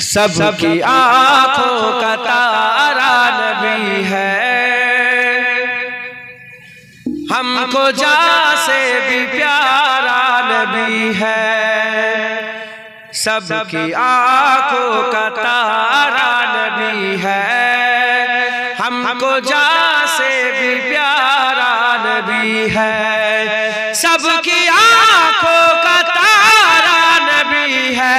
सबकी आंखों का तारा नबी है, हमको जान से भी प्यारा नबी है। सबकी आंखों का तारा नबी है, हमको जान से भी प्यारा नबी है। सबकी आंखों का तारा नबी है,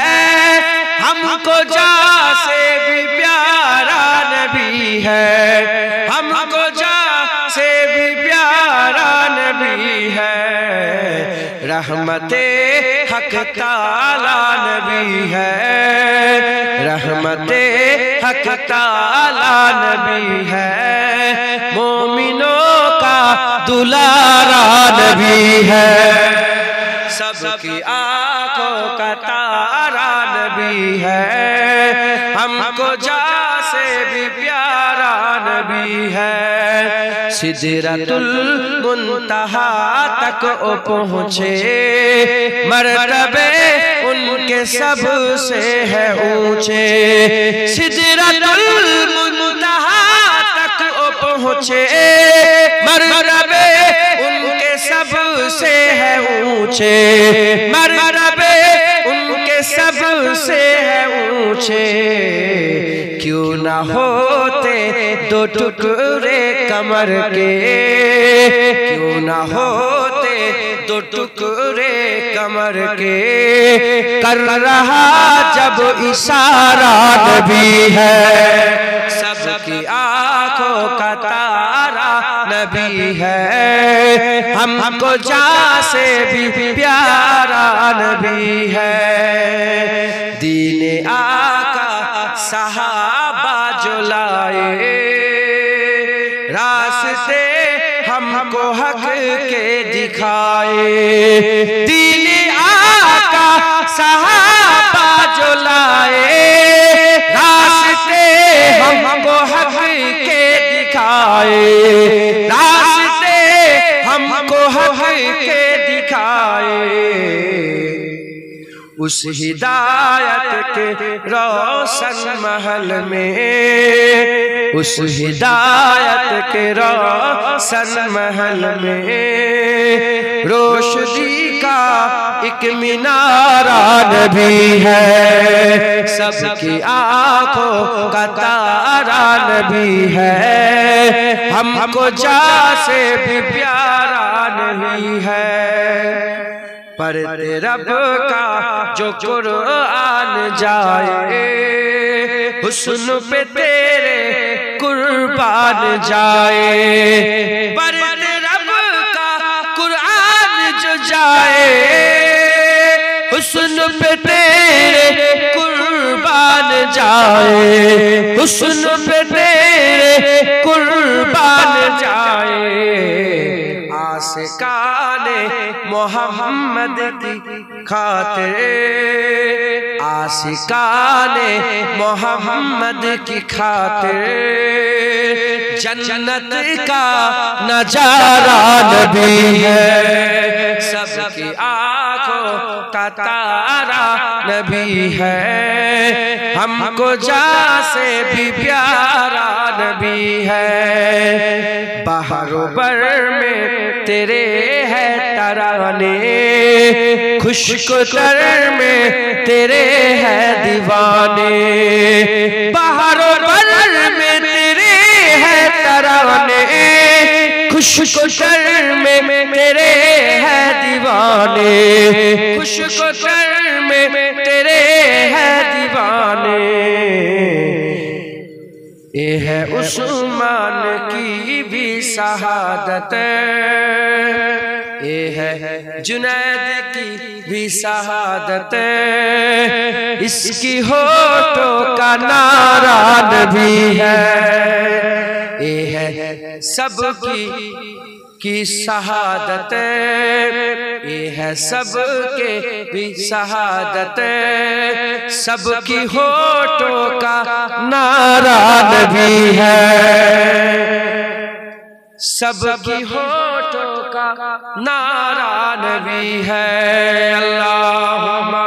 हमको जान से भी प्यारा नबी है। हमको जान से भी प्यारा नबी है। रहमते हक ताला नबी है, रहमते हक ताला नबी है। मोमिनों का दुलारा नबी है। सबकी आंखों का तारा नबी है, हमको जान से भी प्यारा नबी है। सिदरतुल मुंतहा तक ओ पहुँचे, मर्तबे उनके सबसे है ऊंचे। सिदरतुल मुंतहा तक ओ पहुँचे, मर्तबे उनके सबसे है ऊंचे। मर्तबे उनके सबसे है ऊंचे। क्यों ना होते दो टुकड़े कमर के, क्यों ना होते दो टुकड़े कमर के। कर रहा जब इशारा नबी है। सबकी आंखों का तारा नबी है, हमको जान से भी प्यारा नबी है। दीने आका सहाबा जो लाए, रास्ते हमको हक के दिखाए। दीने आका सहाबा जो लाए, रास्ते हमको हक के दिखाए। रास्ते हमको हक के दिखाए। उस हिदायत के रोशन महल में, उस हिदायत के रोशन महल में रोशनी का एक मिनारा नबी है। सबकी आंखों का तारा नबी है, हमको जान से भी प्यारा नहीं है। पर रब का जो कुरान जाए, हुस्न पे तेरे कुर्बान जाए। पर रब का कुरान जो जाए, हुस्न पे तेरे कुर्बान जाए। हुस्न पे तेरे कुर्बान जाए। आशिकाने मोहम्मद की खातिर, आशिकाने मोहम्मद की खातिर जन्नत का नजारा नबी है। सबकी आंखों का तारा नबी है, हमको जान से भी प्यारा नबी है। बहारों पर में तेरे है तराने, खुशको तर में तेरे है दीवाने। बहारों पर में तेरे है तराने, खुशको तर में तेरे है दीवाने। खुशको तर में तेरे है दीवाने। ये है उस्मान की भी शहादत, ये है जुनैद की भी शहादत। इसकी होठों का नारा नबी है। ये है सबकी शहादत, ये है सबके भी शहादत। सबकी होठों का नारा नबी है। सबकी होठों का नारा नबी है। अल्लाहुम्मा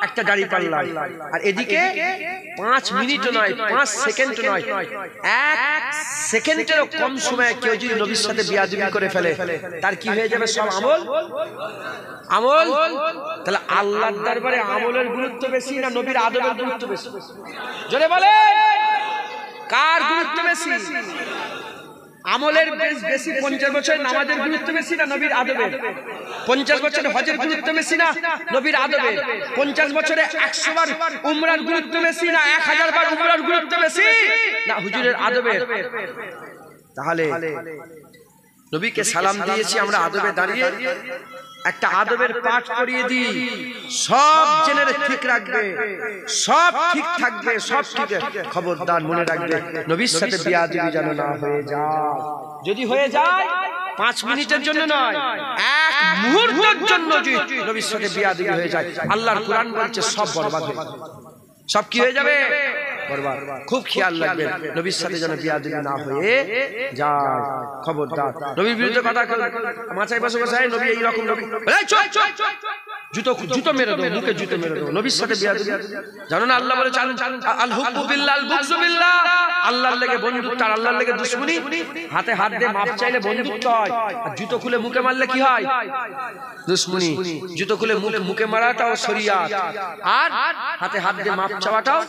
একটা দাড়ি পাল্লা, আর এদিকে 5 মিনিট নয়, 5 সেকেন্ড নয়, 1 সেকেন্ডেরও কম সময়ে কেউ যদি নবীর সাথে বিয়াদবি করে ফেলে, তার কি হয়ে যাবে? সব আমল। তাহলে আল্লাহর দরবারে আমলের গুরুত্ব বেশি না নবীর আদবের গুরুত্ব বেশি? জোরে বলে, কার গুরুত্ব বেশি? আমলের বেশি 50 বছর নামাজের গুরুত্ব বেশি না নবীর আদবের? 50 বছরে হজের গুরুত্ব বেশি না নবীর আদবের? 50 বছরে 100 বার উমরার গুরুত্ব বেশি না 1000 বার উমরার গুরুত্ব বেশি না হুজুরের আদবের? তাহলে নবীকে সালাম দিয়েছি আমরা আদবে দাঁড়িয়ে, একটা আদবের পাঠ করিয়ে দিই, সব জেনে ঠিক রাখবে, সব ঠিক থাকবে, সব ঠিক। খবরদার মনে রাখবে, নবীর সাথে বিয়াদবি যেন না হয়ে যায়। যদি হয়ে যায় 5 মিনিটের জন্য নয়, 1 মুহূর্তের জন্য যদি নবীর সাথে বিয়াদবি হয়ে যায়, আল্লাহর কোরআন বলছে সব বরবাদ হয়ে যাবে। সব কি হয়ে যাবে? বরবাদ। খুব খেয়াল রাখবেন নবীর সাথে যেন বিয়াদবি না হয়ে যায়। খবরদার নবীর বিরুদ্ধে কথা মাথায় বসে বসে নবী এইরকম, নবী জুতো মেরে দেবো, মুখে জুতো মেরে দেবো, নবীর সাথে বিয়াদবি। জানো না আল্লাহ বলে আল হুব্বু বিল্লাহ আল বুগযু বিল্লাহ, আল্লাহর লেগে বন্ধুত্ব আর আল্লাহর লেগে দুশমনি। হাতে হাত দিয়ে মাপ চাইলে বন্ধুত্ব হয়, আর জুতো খুলে মুখে মারলে কি হয়? দুশমনি। জুতো খুলে মুখে মারাটাও শরিয়াত, আর হাতে হাত দিয়ে মাপ চাওয়াটাও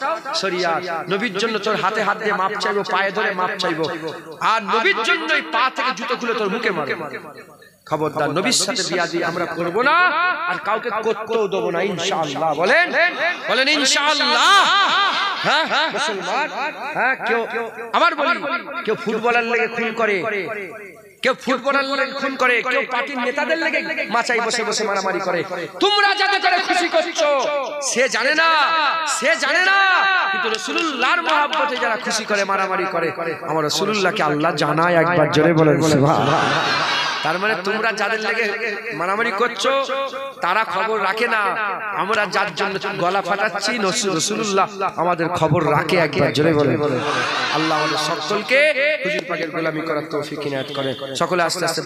শরিয়াত। নবীর জন্য তোর হাতে হাত দিয়ে মাপ চাইবো, পায়ে ধরে মাপ চাইবো, আর নবীর জন্যই পা থেকে জুতো খুলে তোর মুখে মারবো। খবরদার নবীর সাথে বিয়াদবি আমরা করব না, আর কাউকে করতেও দেব না ইনশাআল্লাহ। বলেন বলেন ইনশাআল্লাহ। হ্যাঁ মুসলমান, হ্যাঁ কেউ আবার বলি, কেউ ফুটবলার লেগে খুন করে, কেউ ফুটবলার লেগে খুন করে, কেউ পার্টির নেতাদের লেগে মাচাই বসে বসে মারামারি করে। তোমরা যাতে করে খুশি করছো সে জানে না, সে জানে না, কিন্তু রাসূলুল্লাহর মহব্বতে যারা খুশি করে মারামারি করে, আমার রাসূলুল্লাহকে আল্লাহ জানায়। একবার জোরে বলেন সুবহানাল্লাহ। তার মানে তোমরা যাদের লেগে মারামারি করছো তারা খবর রাখে না, আমরা যার জন্য গলা ফাটাচ্ছি রাসূলুল্লাহ আমাদের খবর রাখে। একবার জোরে বলেন। আল্লাহ আমাদের সকলকে হুজুর পাকের গোলামি করার তৌফিক ইনায়াত করেন। সকলে আস্তে আস্তে